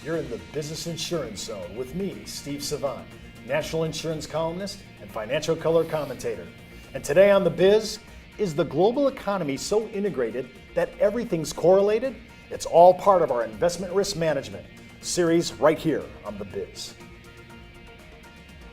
You're in the Business Insurance Zone with me, Steve Savant, national insurance columnist and financial color commentator. And today on The Biz, is the global economy so integrated that everything's correlated? It's all part of our investment risk management series right here on The Biz.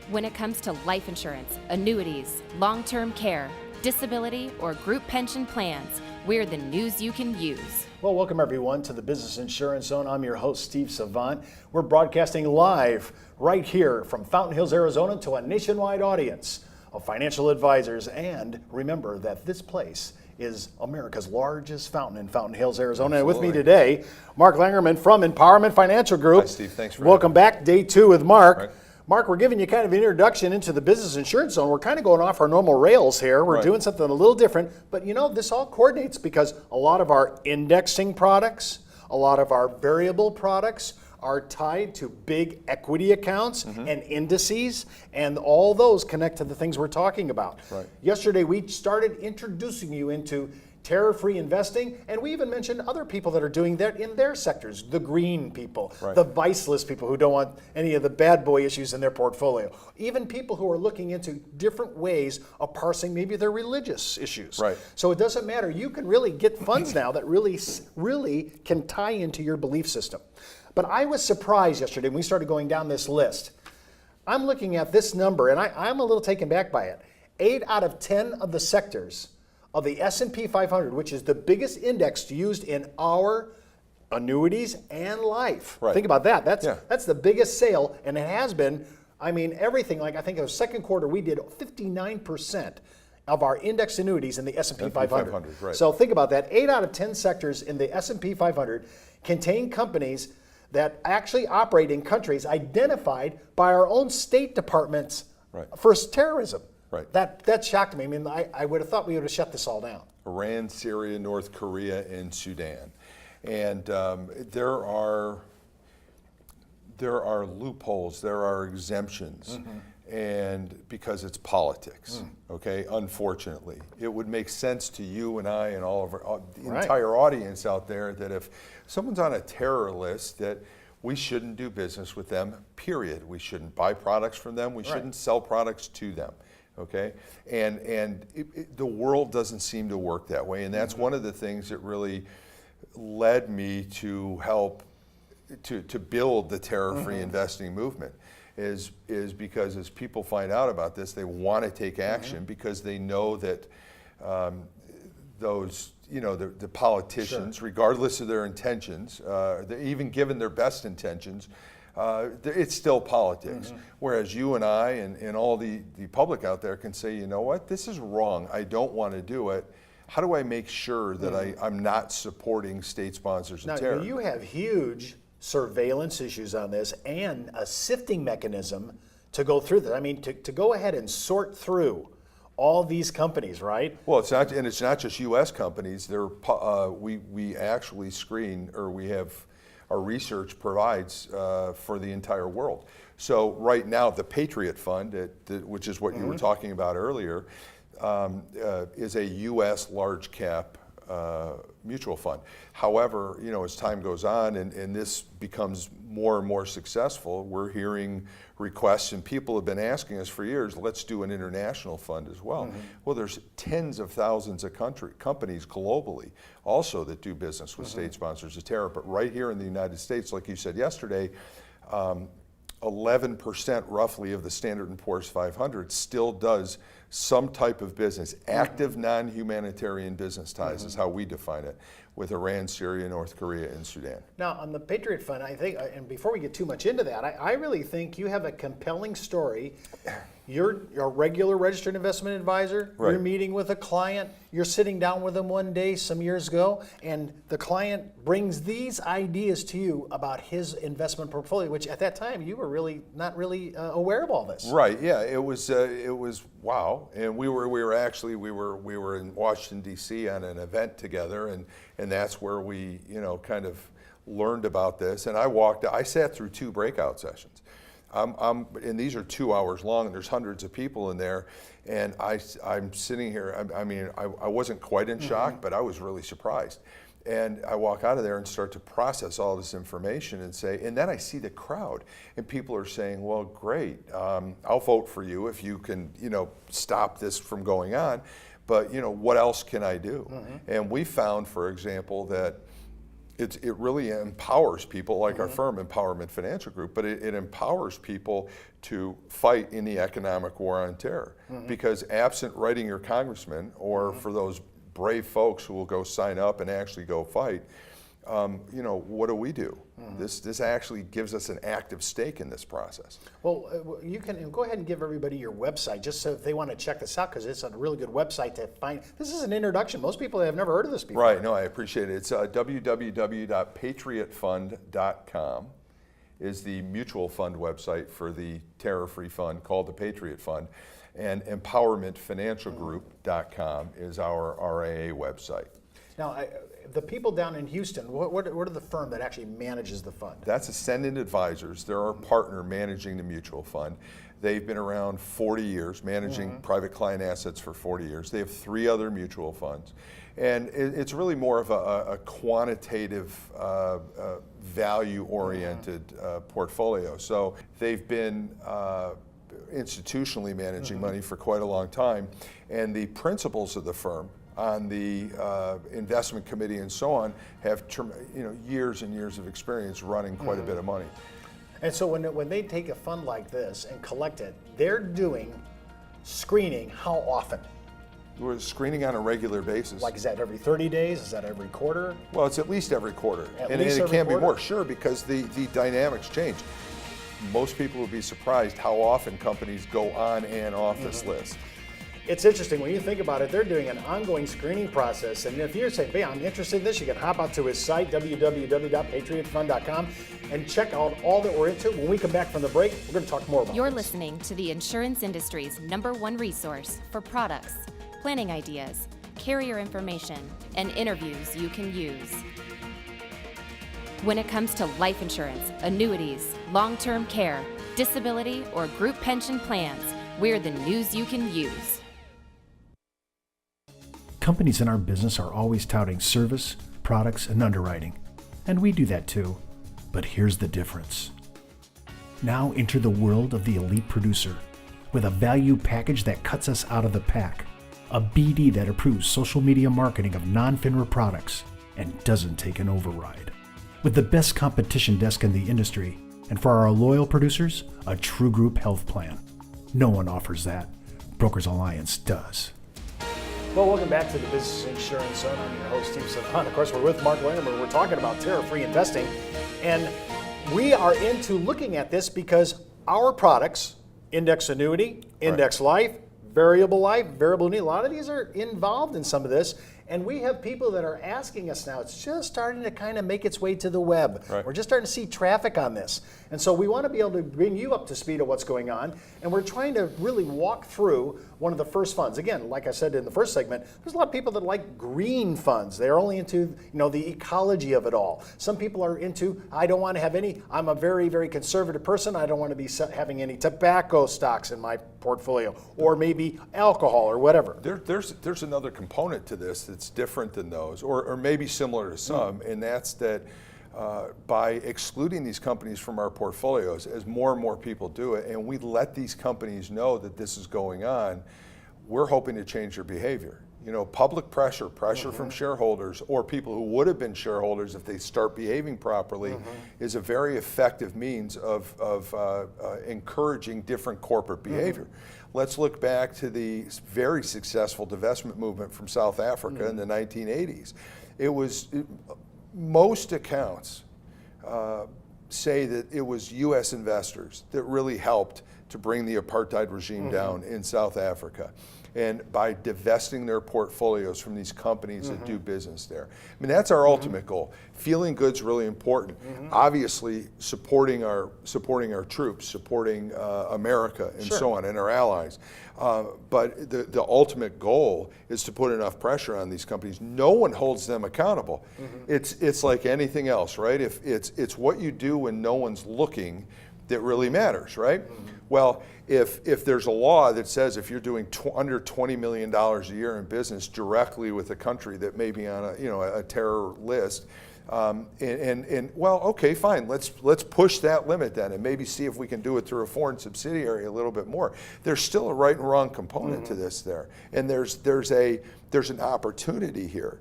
When it comes to life insurance, annuities, long-term care, disability, or group pension plans, we're the news you can use. Well, welcome everyone to the Business Insurance Zone. I'm your host, Steve Savant. We're broadcasting live right here from Fountain Hills, Arizona to a nationwide audience of financial advisors. And remember that this place is America's largest fountain in Fountain Hills, Arizona. Absolutely. And with me today, Mark Langerman from Empowerment Financial Group. Hi, Steve. Thanks for Welcome back, day two with Mark. Right. Mark, we're giving you kind of an introduction into the Business Insurance Zone. We're kind of going off our normal rails here. We're doing something a little different, but you know, this all coordinates because a lot of our indexing products, a lot of our variable products are tied to big equity accounts and indices, and all those connect to the things we're talking about. Right. Yesterday, we started introducing you into terror-free investing, and we even mentioned other people that are doing that in their sectors, the green people, the viceless people who don't want any of the bad boy issues in their portfolio, even people who are looking into different ways of parsing maybe their religious issues. Right. So it doesn't matter. You can really get funds now that really can tie into your belief system. But I was surprised yesterday when we started going down this list. I'm looking at this number, and I'm a little taken back by it. 8 out of 10 of the sectors of the S&P 500, which is the biggest index used in our annuities and life. Right. Think about that. That's the biggest sale, and it has been, I mean, everything. Like I think in the second quarter, we did 59% of our index annuities in the S&P 500. Right. So think about that. 8 out of 10 sectors in the S&P 500 contain companies that actually operate in countries identified by our own State Departments for terrorism. Right. That shocked me. I mean, I would have thought we would have shut this all down. Iran, Syria, North Korea, and Sudan. And there are loopholes, there are exemptions, and because it's politics, okay, unfortunately. It would make sense to you and I and all of the entire audience out there that if someone's on a terror list, that we shouldn't do business with them, period. We shouldn't buy products from them, we shouldn't sell products to them. Okay, and the world doesn't seem to work that way, and that's one of the things that really led me to help to build the terror-free investing movement. Is because as people find out about this, they want to take action because they know that those the politicians, regardless of their intentions, even given their best intentions, it's still politics. Whereas you and I and all the public out there can say, you know what, this is wrong. I don't want to do it. How do I make sure that I'm not supporting state sponsors of terror? Now, you have huge surveillance issues on this and a sifting mechanism to go through this. I mean, to go ahead and sort through all these companies, right? Well, it's not just U.S. companies. We actually screen, or we have. Our research provides for the entire world. So right now, the Patriot Fund, which is what you were talking about earlier, is a U.S. large cap mutual fund. However, as time goes on and this becomes more and more successful, we're hearing requests, and people have been asking us for years, let's do an international fund as well. Well, there's tens of thousands of companies globally also that do business with state sponsors of terror. But right here in the United States, like you said yesterday, 11% roughly of the Standard & Poor's 500 still does some type of business. Active non-humanitarian business ties is how we define it, with Iran, Syria, North Korea, and Sudan. Now, on the Patriot Fund, I think, and before we get too much into that, I really think you have a compelling story. You're a regular registered investment advisor. Right. You're meeting with a client. You're sitting down with them one day some years ago, and the client brings these ideas to you about his investment portfolio, which at that time you were really not really aware of all this. Right. Yeah. It was wow. And we were in Washington D.C. on an event together, and that's where we kind of learned about this. And I sat through 2 breakout sessions. And these are 2 hours long, and there's hundreds of people in there. And I'm sitting here. I mean, I wasn't quite in shock, but I was really surprised. And I walk out of there and start to process all this information and say, and then I see the crowd, and people are saying, well, great, I'll vote for you if you can, stop this from going on, but, what else can I do? And we found, for example, that it really empowers people, like our firm, Empowerment Financial Group, but it empowers people to fight in the economic war on terror. Because absent writing your congressman, or for those brave folks who will go sign up and actually go fight, what do we do? This actually gives us an active stake in this process. Well, you can go ahead and give everybody your website, just so if they want to check this out, because it's a really good website to find. This is an introduction. Most people have never heard of this before. Right, no, I appreciate it. It's www.patriotfund.com is the mutual fund website for the terror-free fund called the Patriot Fund. And empowermentfinancialgroup.com is our RAA website. Now, the people down in Houston, what are the firm that actually manages the fund? That's Ascendant Advisors. They're our partner managing the mutual fund. They've been around 40 years, managing private client assets for 40 years. They have 3 other mutual funds. And it's really more of a quantitative, value-oriented portfolio. So they've been institutionally managing money for quite a long time, and the principals of the firm on the investment committee and so on have years and years of experience running quite a bit of money. And so when they take a fund like this and collect it, they're doing screening how often? We're screening on a regular basis. Like, is that every 30 days? Is that every quarter? Well, it's at least every quarter. And it can be more, sure, because the dynamics change. Most people would be surprised how often companies go on and off this list. It's interesting when you think about it. They're doing an ongoing screening process, and if you're saying, hey, I'm interested in this, you can hop out to his site, www.patriotfund.com, and check out all that we're into. When we come back from the break, we're going to talk more about You're this. listening to the insurance industry's #1 resource for products, planning ideas, carrier information, and interviews you can use. When it comes to life insurance, annuities, long-term care, disability, or group pension plans, we're the news you can use. Companies in our business are always touting service, products, and underwriting. And we do that too. But here's the difference. Now enter the world of the elite producer with a value package that cuts us out of the pack. A BD that approves social media marketing of non-FINRA products and doesn't take an override. With the best competition desk in the industry, and for our loyal producers, a true group health plan. No one offers that. Brokers Alliance does. Well, welcome back to the Business Insurance Zone. I'm your host, Steve Savant. Of course, we're with Mark Langerman. We're talking about terror-free investing. And we are into looking at this because our products, index annuity, index life, variable annuity, a lot of these are involved in some of this. And we have people that are asking us now. It's just starting to kind of make its way to the web. Right. We're just starting to see traffic on this. And so we want to be able to bring you up to speed of what's going on. And we're trying to really walk through one of the first funds. Again, like I said in the first segment, there's a lot of people that like green funds. They're only into the ecology of it all. Some people are into, I don't want to have any, I'm a very, very conservative person. I don't want to be having any tobacco stocks in my portfolio, or maybe alcohol or whatever. There's another component to this that's different than those, or maybe similar to some, and that's that by excluding these companies from our portfolios, as more and more people do it, and we let these companies know that this is going on, we're hoping to change their behavior. Public pressure from shareholders or people who would have been shareholders if they start behaving properly is a very effective means of encouraging different corporate behavior. Let's look back to the very successful divestment movement from South Africa in the 1980s. Most accounts say that it was U.S. investors that really helped to bring the apartheid regime down in South Africa, and by divesting their portfolios from these companies that do business there. I mean, that's our ultimate goal. Feeling good's really important. Obviously, supporting our troops, supporting America, and so on, and our allies. But the ultimate goal is to put enough pressure on these companies. No one holds them accountable. It's like anything else, right? If it's what you do when no one's looking, that really matters, right? Well, if there's a law that says if you're doing under $20 million a year in business directly with a country that may be on a terror list, well, okay, fine. Let's push that limit then, and maybe see if we can do it through a foreign subsidiary a little bit more. There's still a right and wrong component to this there, and there's an opportunity here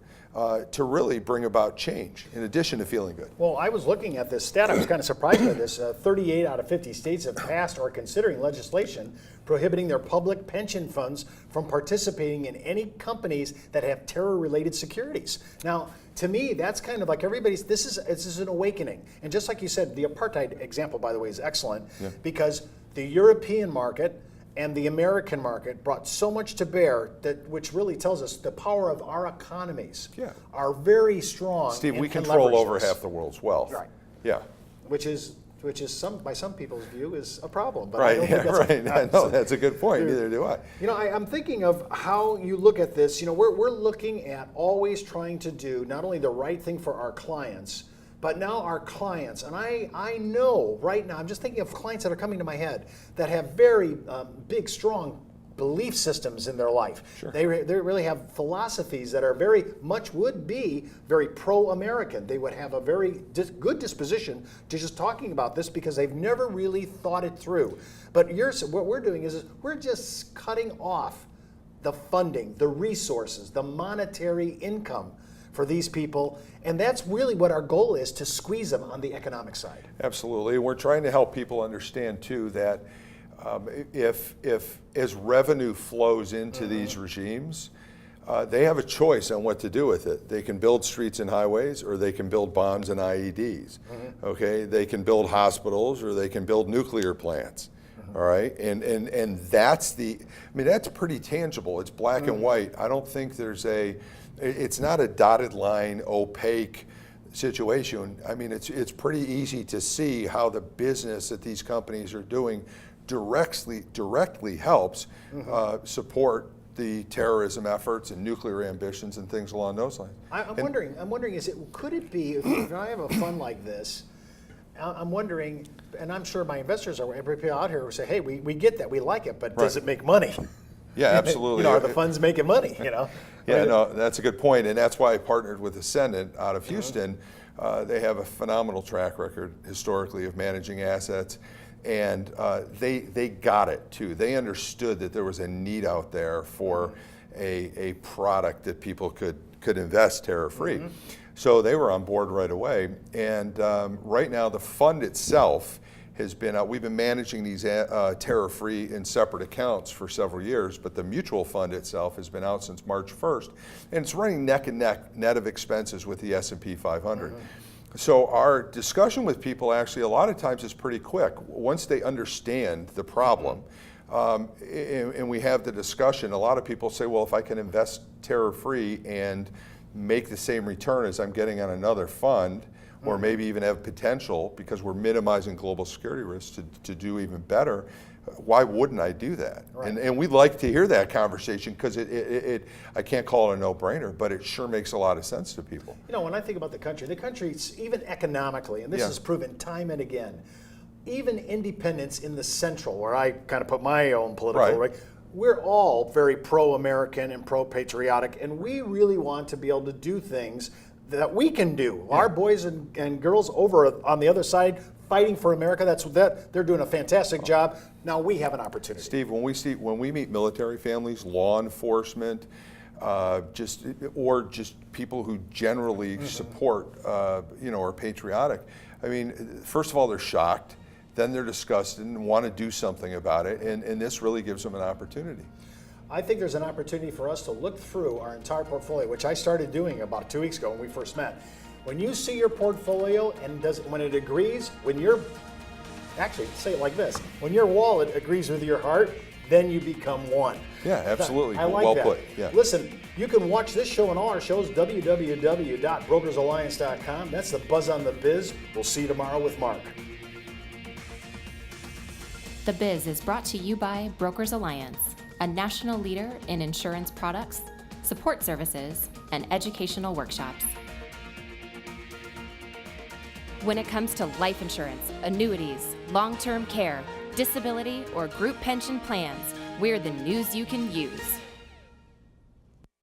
to really bring about change in addition to feeling good. Well, I was looking at this stat. I was kind of surprised by this. 38 out of 50 states have passed or are considering legislation prohibiting their public pension funds from participating in any companies that have terror-related securities. Now, to me, that's kind of like this is an awakening. And just like you said, the apartheid example, by the way, is excellent because the European market and the American market brought so much to bear which really tells us the power of our economies are very strong. Steve, we control over half the world's wealth. Right. Yeah. Which is by some people's view is a problem. But right. I don't think that's No, that's a good point. Neither do I. I'm thinking of how you look at this. We're looking at always trying to do not only the right thing for our clients, but now our clients, and I know right now, I'm just thinking of clients that are coming to my head that have very big, strong belief systems in their life. Sure. They really have philosophies that are would be very pro-American. They would have a very good disposition to just talking about this because they've never really thought it through. But what we're doing is we're just cutting off the funding, the resources, the monetary income for these people, and that's really what our goal is, to squeeze them on the economic side. Absolutely, and we're trying to help people understand too that if as revenue flows into these regimes, they have a choice on what to do with it. They can build streets and highways, or they can build bombs and IEDs. Okay, they can build hospitals, or they can build nuclear plants. All right, and that's that's pretty tangible. It's black and white. I don't think it's not a dotted line, opaque situation. It's pretty easy to see how the business that these companies are doing directly helps support the terrorism efforts and nuclear ambitions and things along those lines. I'm wondering, could it be, if I have a fund like this, I'm wondering, and I'm sure my investors every people out here will say, hey, we get that, we like it, but does it make money? Yeah, absolutely. Are the funds making money, Yeah, no, that's a good point, and that's why I partnered with Ascendant out of Houston. They have a phenomenal track record historically of managing assets, and they got it too. They understood that there was a need out there for a product that people could invest terror-free. So they were on board right away, and right now the fund itself has been we've been managing these terror-free in separate accounts for several years, but the mutual fund itself has been out since March 1st, and it's running neck and neck, net of expenses, with the S&P 500. So our discussion with people actually a lot of times is pretty quick. Once they understand the problem, and we have the discussion, a lot of people say, well, if I can invest terror-free and make the same return as I'm getting on another fund, or maybe even have potential, because we're minimizing global security risks, to do even better, why wouldn't I do that? Right. And we'd like to hear that conversation, because I can't call it a no-brainer, but it sure makes a lot of sense to people. When I think about the country, even economically, and this is proven time and again, even independents in the central, where I kind of put my own political, right, we're all very pro-American and pro-patriotic, and we really want to be able to do things that we can do. Our boys and girls over on the other side fighting for America, they're doing a fantastic job. Now we have an opportunity. Steve, when we meet military families, law enforcement, just people who generally support, are patriotic. First of all, they're shocked. Then they're disgusted and want to do something about it, and this really gives them an opportunity. I think there's an opportunity for us to look through our entire portfolio, which I started doing about 2 weeks ago when we first met. When you see your portfolio and when it agrees, actually say it like this, when your wallet agrees with your heart, then you become one. Yeah, absolutely. I like well that. Put. Yeah. Listen, you can watch this show and all our shows, www.brokersalliance.com. That's the Buzz on the Biz. We'll see you tomorrow with Mark. The Biz is brought to you by Brokers Alliance, a national leader in insurance products, support services, and educational workshops. When it comes to life insurance, annuities, long-term care, disability, or group pension plans, we're the news you can use.